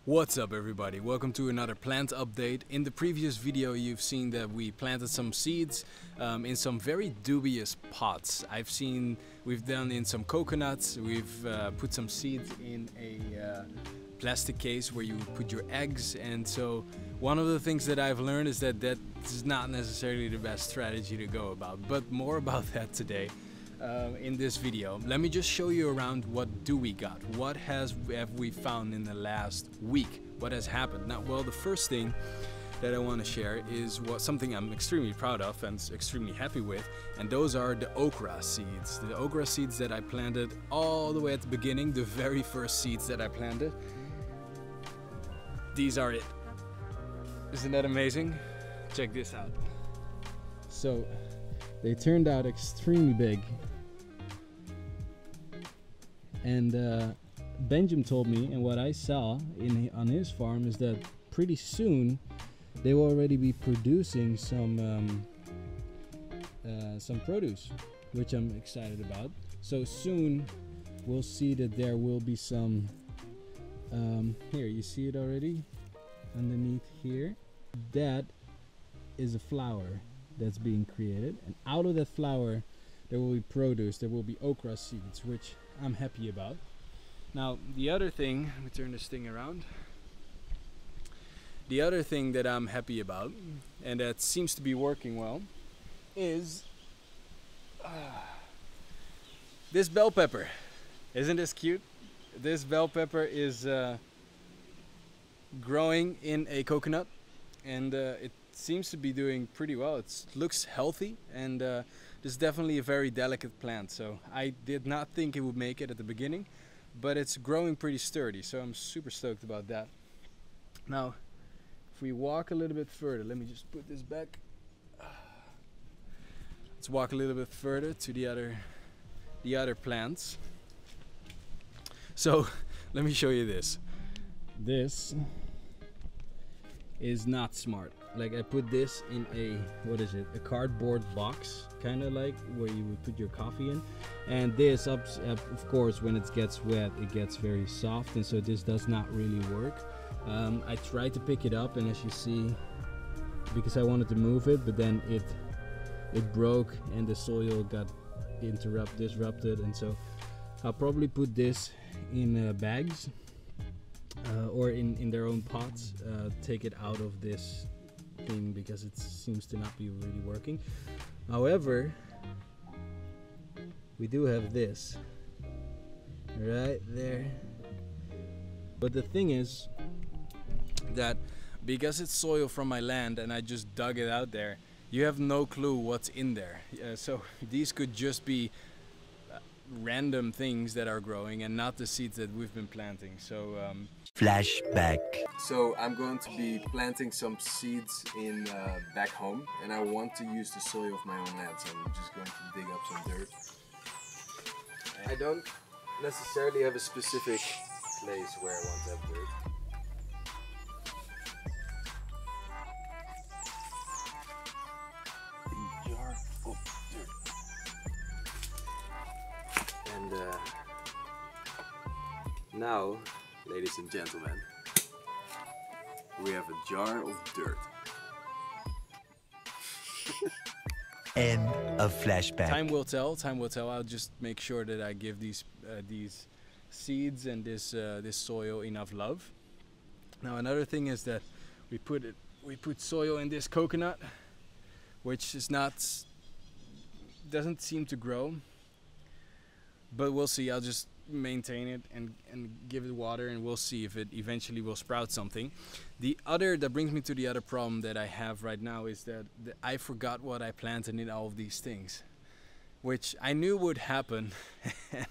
What's up everybody, welcome to another plant update. In the previous video you've seen that we planted some seeds in some very dubious pots. We've done in some coconuts, we've put some seeds in a plastic case where you put your eggs, and so one of the things that I've learned is that is not necessarily the best strategy to go about, but more about that today. In this video, let me just show you around what do we got, what have we found in the last week, what has happened. Now, well, the first thing that I want to share is something I'm extremely proud of and extremely happy with, and those are the okra seeds. The okra seeds that I planted all the way at the beginning, the very first seeds that I planted. These are it. Isn't that amazing? Check this out. So they turned out extremely big. And Benjamin told me, and what I saw on his farm is that pretty soon they will already be producing some produce, which I'm excited about. So soon we'll see that there will be some. Here, you see it already underneath here. That is a flower that's being created, and out of that flower there will be produce. There will be okra seeds, which I'm happy about. Now the other thing, let me turn this thing around. The other thing that I'm happy about, and that seems to be working well, is this bell pepper. Isn't this cute? This bell pepper is growing in a coconut, and it seems to be doing pretty well. It looks healthy, and this is definitely a very delicate plant, so I did not think it would make it at the beginning, but it's growing pretty sturdy, so I'm super stoked about that. Now if we walk a little bit further, let me just put this back. Let's walk a little bit further to the other plants. So let me show you this. This is not smart. Like, I put this in a cardboard box, kind of like where you would put your coffee in, and this of course when it gets wet it gets very soft, and so this does not really work. I tried to pick it up, and as you see, because I wanted to move it, but then it broke and the soil got disrupted, and so I'll probably put this in bags or in their own pots, take it out of this thing because it seems to not be really working. However, we do have this right there. But the thing is that because it's soil from my land and I just dug it out there, you have no clue what's in there. So these could just be random things that are growing and not the seeds that we've been planting. So flashback. So I'm going to be planting some seeds in back home, and I want to use the soil of my own land, so I'm just going to dig up some dirt. I don't necessarily have a specific place where I want to have dirt. A jar of dirt. And now, ladies and gentlemen, we have a jar of dirt. End of flashback. Time will tell. Time will tell. I'll just make sure that I give these seeds and this soil enough love. Now another thing is that we put soil in this coconut, which doesn't seem to grow. But we'll see. I'll just maintain it and give it water, and we'll see if it eventually will sprout something. That brings me to the other problem that I have right now, is that I forgot what I planted in all of these things, which I knew would happen,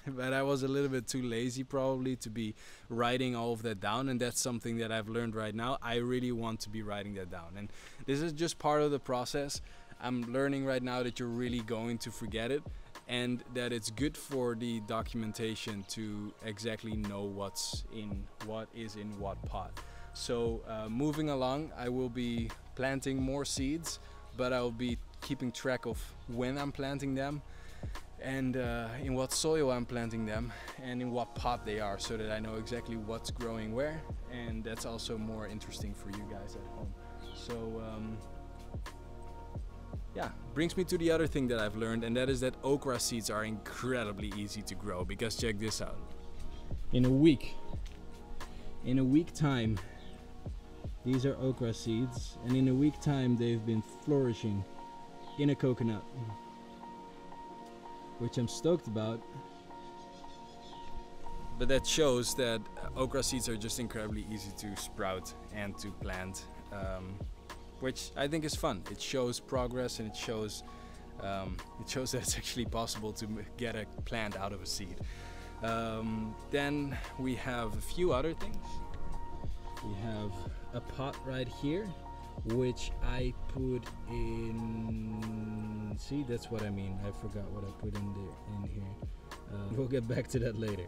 but I was a little bit too lazy probably to be writing all of that down, and that's something that I've learned right now. I really want to be writing that down, and this is just part of the process. I'm learning right now that you're really going to forget it, and that it's good for the documentation to exactly know what is in what pot. So moving along, I will be planting more seeds, but I will be keeping track of when I'm planting them, and in what soil I'm planting them and in what pot they are, so that I know exactly what's growing where, and that's also more interesting for you guys at home. So yeah, brings me to the other thing that I've learned, and that is that okra seeds are incredibly easy to grow, because check this out. In a week time, these are okra seeds, and in a week time they've been flourishing in a coconut, which I'm stoked about. But that shows that okra seeds are just incredibly easy to sprout and to plant, which I think is fun. It shows progress, and it shows that it's actually possible to get a plant out of a seed. Then we have a few other things. We have a pot right here, which I put in. See, that's what I mean. I forgot what I put in there, in here. We'll get back to that later.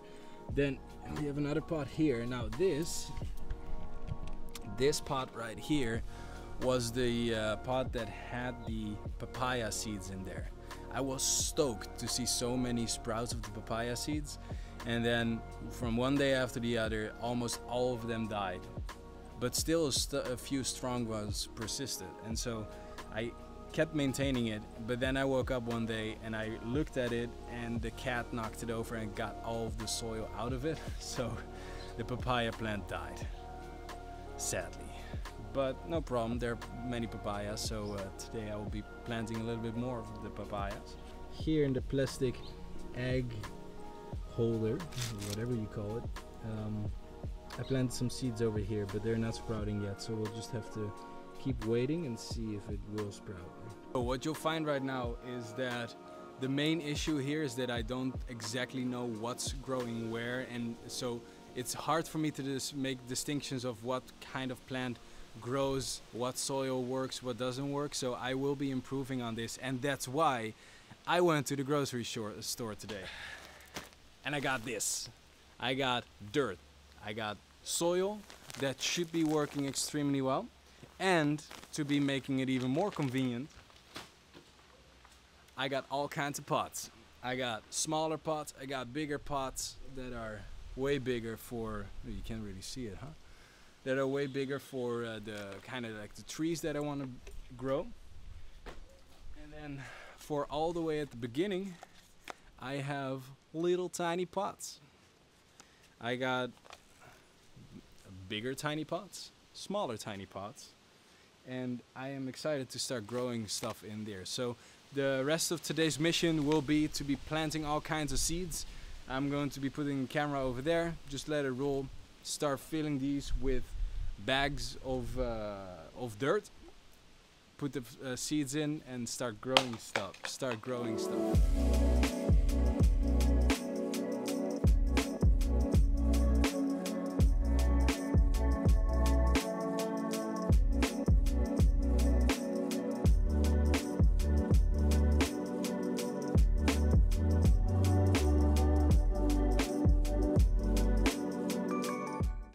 Then we have another pot here. Now this pot right here was the pot that had the papaya seeds in there. I was stoked to see so many sprouts of the papaya seeds, and then from one day after the other, almost all of them died, but still a few strong ones persisted, and so I kept maintaining it. But then I woke up one day and I looked at it, and the cat knocked it over and got all of the soil out of it, so the papaya plant died, sadly. But no problem, there are many papayas, so today I will be planting a little bit more of the papayas. Here in the plastic egg holder, whatever you call it, I planted some seeds over here, but they're not sprouting yet, so we'll just have to keep waiting and see if it will sprout. So what you'll find right now is that the main issue here is that I don't exactly know what's growing where, and so it's hard for me to just make distinctions of what kind of plant grows, what soil works, what doesn't work. So I will be improving on this, and that's why I went to the grocery store today. And I got this. I got dirt. I got soil that should be working extremely well, and to be making it even more convenient, I got all kinds of pots. I got smaller pots, I got bigger pots that are way bigger for, you can't really see it, huh? That are way bigger for the kind of like the trees that I want to grow. And then for all the way at the beginning, I have little tiny pots. I got bigger tiny pots, smaller tiny pots, and I am excited to start growing stuff in there. So the rest of today's mission will be to be planting all kinds of seeds. I'm going to be putting the camera over there, just let it roll, start filling these with bags of dirt, put the seeds in, and start growing stuff.